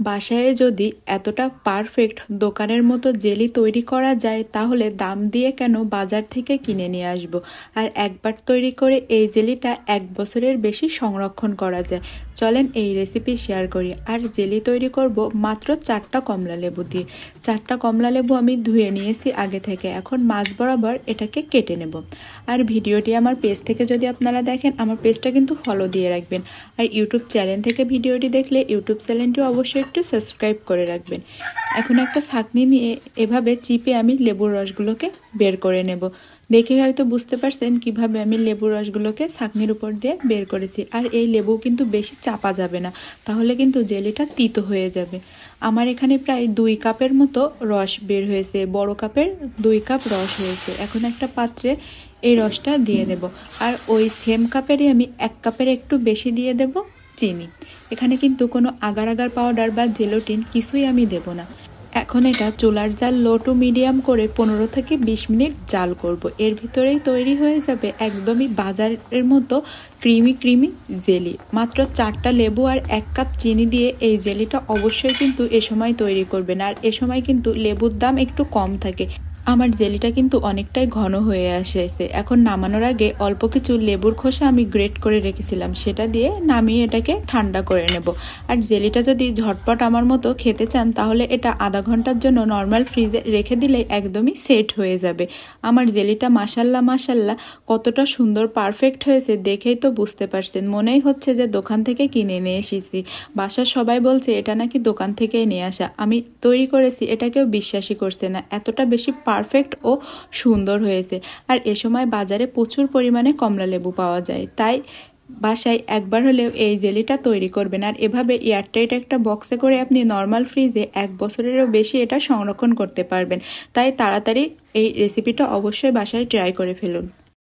বাসায় যদি এতটা পারফেক্ট দোকানের মতো জেলি তৈরি করা যায় তাহলে দাম দিয়ে কেন বাজার থেকে কিনে নিয়ে আসব। আর একবার তৈরি করে এই জেলিটা 1 বছরের বেশি সংরক্ষণ করা যায়। চলেন এই রেসিপি শেয়ার করি। আর জেলি তৈরি করব মাত্র 4টা কমলা লেবু দিয়ে। 4টা কমলা লেবু আমি ধুয়ে নিয়েছি আগে থেকে, এখন মাছ বরাবর এটাকে কেটে নেব। আর ভিডিওটি আমার পেজ থেকে যদি আপনারা দেখেন, আমার পেজটা কিন্তু ফলো দিয়ে রাখবেন। আর ইউটিউব চ্যানেল থেকে ভিডিওটি দেখলে ইউটিউব চ্যানেলটি অবশ্যই একটু সাবস্ক্রাইব করে রাখবেন। এখন একটা ছাঁকনি নিয়ে এভাবে চিপে আমি লেবুর রসগুলোকে বের করে নেব। দেখে হয়তো বুঝতে পারছেন কিভাবে আমি লেবুর রসগুলোকে ছাঁকনির উপর দিয়ে বের করেছি। আর এই লেবু কিন্তু বেশি চাপা যাবে না, তাহলে কিন্তু জেলিটা তিতো হয়ে যাবে। আমার এখানে প্রায় 2 কাপের মতো রস বের হয়েছে, বড় কাপের 2 কাপ রস হয়েছে। এখন একটা পাত্রে এই রসটা দিয়ে দেব। আর ওই সেম কাপেরই আমি 1 কাপের একটু বেশি দিয়ে দেব চিনি। এখানে কিন্তু কোনো আগার আগার পাউডার বা জেলোটিন কিছুই আমি দেব না। এখন এটা চুলার জাল লো টু মিডিয়াম করে 15 থেকে 20 মিনিট জাল করব। এর ভিতরেই তৈরি হয়ে যাবে একদমই বাজারের মতো ক্রিমি ক্রিমি জেলি। মাত্র 4টা লেবু আর 1 কাপ চিনি দিয়ে এই জেলিটা অবশ্যই কিন্তু এ সময় তৈরি করবেন। আর এ সময় কিন্তু লেবুর দাম একটু কম থাকে। আমার জেলিটা কিন্তু অনেকটাই ঘন হয়ে আসছে। এখন নামানোর আগে অল্প কিছু লেবুর খোসা আমি গ্রেট করে রেখেছিলাম, সেটা দিয়ে নামিয়ে এটাকে ঠান্ডা করে নেব। আর জেলিটা যদি ঝটপট আমার মতো খেতে চান তাহলে এটা আধা ঘন্টার জন্য নর্মাল ফ্রিজে রেখে দিলেই একদমই সেট হয়ে যাবে। আমার জেলিটা মাশাল্লাহ মাশাল্লাহ কতটা সুন্দর পারফেক্ট হয়েছে দেখেই তো বুঝতে পারছেন। মনেই হচ্ছে যে দোকান থেকে কিনে নিয়ে এসেছি। বাসার সবাই বলছে এটা নাকি দোকান থেকেই নিয়ে আসা। আমি তৈরি করেছি এটা কেউ বিশ্বাসই করছে না, এতটা বেশি পারফেক্ট ও সুন্দর হয়েছে। আর এ সময় বাজারে প্রচুর পরিমাণে কমলা লেবু পাওয়া যায়, তাই বাসায় একবার হলেও এই জেলিটা তৈরি করবেন। আর এভাবে এয়ারটাইট একটা বক্সে করে আপনি নর্মাল ফ্রিজে 1 বছরেরও বেশি এটা সংরক্ষণ করতে পারবেন। তাই তাড়াতাড়ি এই রেসিপিটা অবশ্যই বাসায় ট্রাই করে ফেলুন।